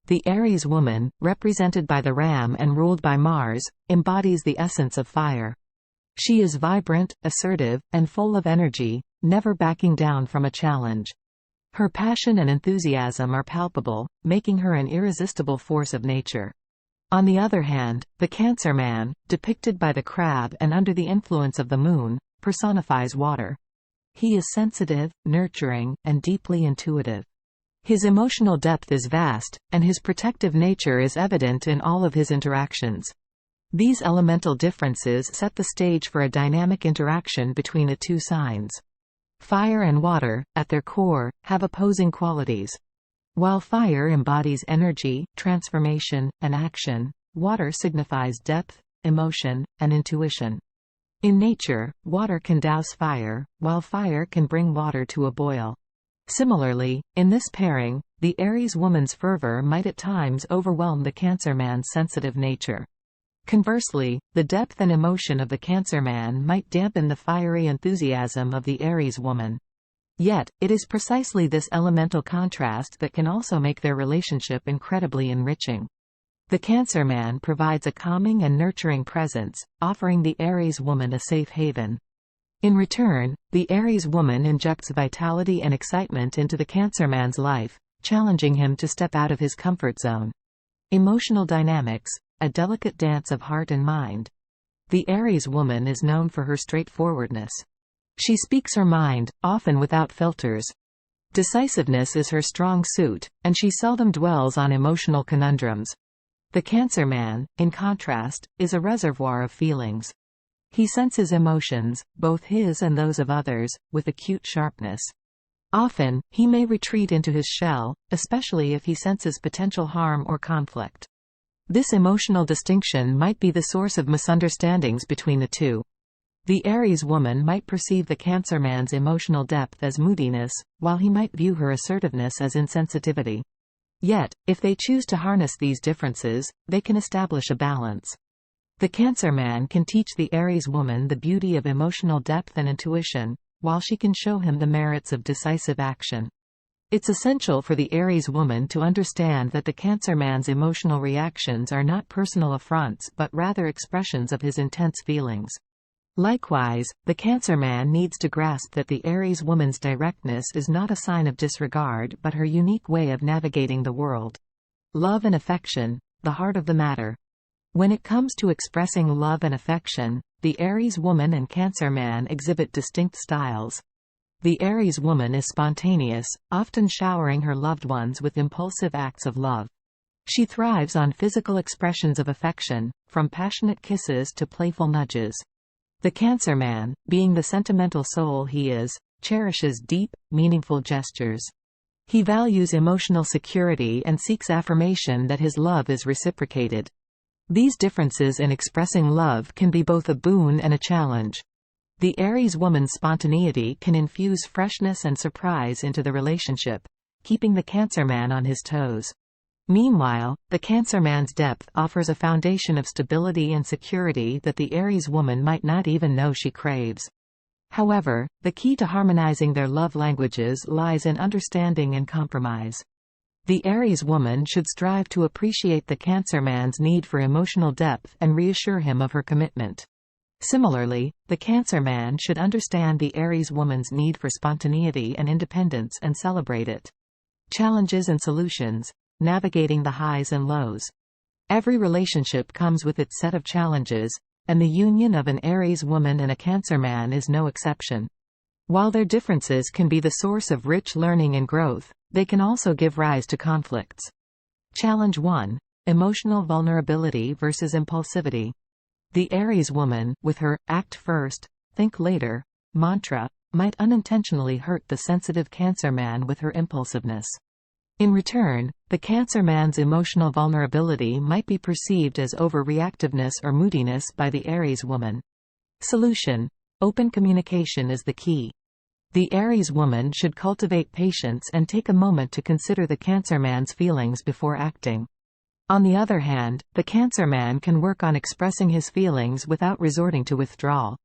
The Aries woman, represented by the ram and ruled by Mars, embodies the essence of fire. She is vibrant, assertive, and full of energy, never backing down from a challenge. Her passion and enthusiasm are palpable, making her an irresistible force of nature. On the other hand, the Cancer man, depicted by the crab and under the influence of the moon, personifies water. He is sensitive, nurturing, and deeply intuitive. His emotional depth is vast, and his protective nature is evident in all of his interactions. These elemental differences set the stage for a dynamic interaction between the two signs. Fire and water, at their core, have opposing qualities. While fire embodies energy, transformation, and action, water signifies depth, emotion, and intuition. In nature, water can douse fire, while fire can bring water to a boil. Similarly, in this pairing, the Aries woman's fervor might at times overwhelm the Cancer man's sensitive nature. Conversely, the depth and emotion of the Cancer man might dampen the fiery enthusiasm of the Aries woman. Yet, it is precisely this elemental contrast that can also make their relationship incredibly enriching. The Cancer man provides a calming and nurturing presence, offering the Aries woman a safe haven. In return, the Aries woman injects vitality and excitement into the Cancer man's life, challenging him to step out of his comfort zone. Emotional dynamics, a delicate dance of heart and mind. The Aries woman is known for her straightforwardness. She speaks her mind, often without filters. Decisiveness is her strong suit, and she seldom dwells on emotional conundrums. The Cancer man, in contrast, is a reservoir of feelings. He senses emotions, both his and those of others, with acute sharpness. Often, he may retreat into his shell, especially if he senses potential harm or conflict. This emotional distinction might be the source of misunderstandings between the two. The Aries woman might perceive the Cancer man's emotional depth as moodiness, while he might view her assertiveness as insensitivity. Yet, if they choose to harness these differences, they can establish a balance. The Cancer man can teach the Aries woman the beauty of emotional depth and intuition, while she can show him the merits of decisive action. It's essential for the Aries woman to understand that the Cancer man's emotional reactions are not personal affronts but rather expressions of his intense feelings. Likewise, the Cancer man needs to grasp that the Aries woman's directness is not a sign of disregard but her unique way of navigating the world. Love and affection, the heart of the matter. When it comes to expressing love and affection, the Aries woman and Cancer man exhibit distinct styles. The Aries woman is spontaneous, often showering her loved ones with impulsive acts of love. She thrives on physical expressions of affection, from passionate kisses to playful nudges. The Cancer man, being the sentimental soul he is, cherishes deep, meaningful gestures. He values emotional security and seeks affirmation that his love is reciprocated. These differences in expressing love can be both a boon and a challenge. The Aries woman's spontaneity can infuse freshness and surprise into the relationship, keeping the Cancer man on his toes. Meanwhile, the Cancer man's depth offers a foundation of stability and security that the Aries woman might not even know she craves. However, the key to harmonizing their love languages lies in understanding and compromise. The Aries woman should strive to appreciate the Cancer man's need for emotional depth and reassure him of her commitment. Similarly, the Cancer man should understand the Aries woman's need for spontaneity and independence and celebrate it. Challenges and solutions. Navigating the highs and lows. Every relationship comes with its set of challenges, and the union of an Aries woman and a Cancer man is no exception. While their differences can be the source of rich learning and growth, they can also give rise to conflicts. Challenge 1. Emotional vulnerability versus impulsivity. The Aries woman, with her "act first, think later" mantra, might unintentionally hurt the sensitive Cancer man with her impulsiveness. In return, the Cancer man's emotional vulnerability might be perceived as overreactiveness or moodiness by the Aries woman. Solution. Open communication is the key. The Aries woman should cultivate patience and take a moment to consider the Cancer man's feelings before acting. On the other hand, the Cancer man can work on expressing his feelings without resorting to withdrawal.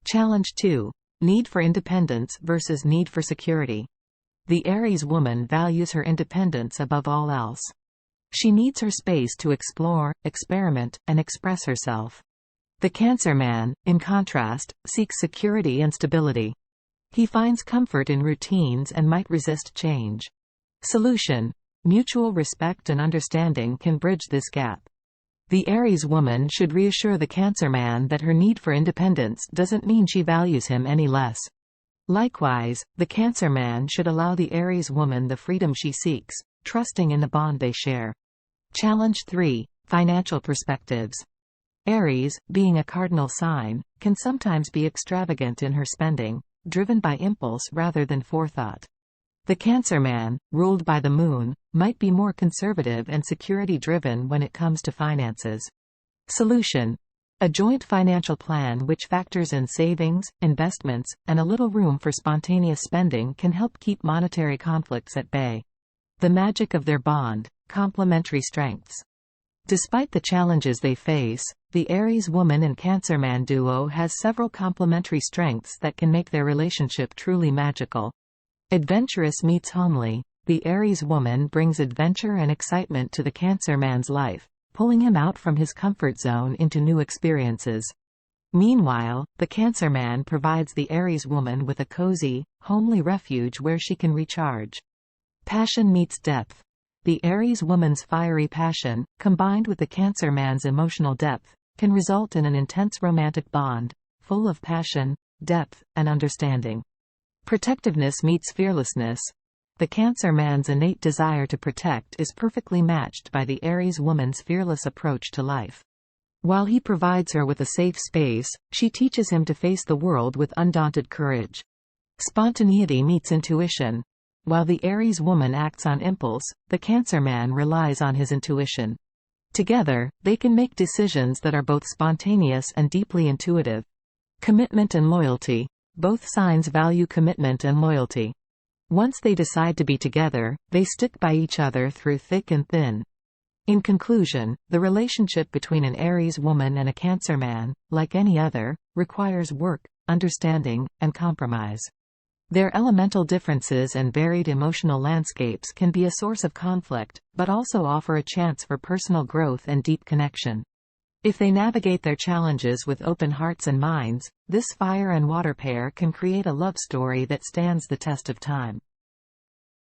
Challenge 2. Need for independence versus need for security. The Aries woman values her independence above all else. She needs her space to explore, experiment, and express herself. The Cancer man, in contrast, seeks security and stability. He finds comfort in routines and might resist change. Solution: mutual respect and understanding can bridge this gap. The Aries woman should reassure the Cancer man that her need for independence doesn't mean she values him any less. Likewise, the Cancer man should allow the Aries woman the freedom she seeks, trusting in the bond they share. Challenge 3: financial perspectives. Aries, being a cardinal sign, can sometimes be extravagant in her spending, driven by impulse rather than forethought. The Cancer man, ruled by the moon, might be more conservative and security-driven when it comes to finances. Solution: a joint financial plan which factors in savings, investments, and a little room for spontaneous spending can help keep monetary conflicts at bay. The magic of their bond: complementary strengths. Despite the challenges they face, the Aries woman and Cancer man duo has several complementary strengths that can make their relationship truly magical. Adventurous meets homely. The Aries woman brings adventure and excitement to the Cancer man's life, pulling him out from his comfort zone into new experiences. Meanwhile, the Cancer man provides the Aries woman with a cozy, homely refuge where she can recharge. Passion meets depth. The Aries woman's fiery passion, combined with the Cancer man's emotional depth, can result in an intense romantic bond, full of passion, depth, and understanding. Protectiveness meets fearlessness. The Cancer man's innate desire to protect is perfectly matched by the Aries woman's fearless approach to life. While he provides her with a safe space, she teaches him to face the world with undaunted courage. Spontaneity meets intuition. While the Aries woman acts on impulse, the Cancer man relies on his intuition. Together, they can make decisions that are both spontaneous and deeply intuitive. Commitment and loyalty. Both signs value commitment and loyalty. Once they decide to be together, they stick by each other through thick and thin. In conclusion, the relationship between an Aries woman and a Cancer man, like any other, requires work, understanding, and compromise. Their elemental differences and varied emotional landscapes can be a source of conflict, but also offer a chance for personal growth and deep connection. If they navigate their challenges with open hearts and minds, this fire and water pair can create a love story that stands the test of time.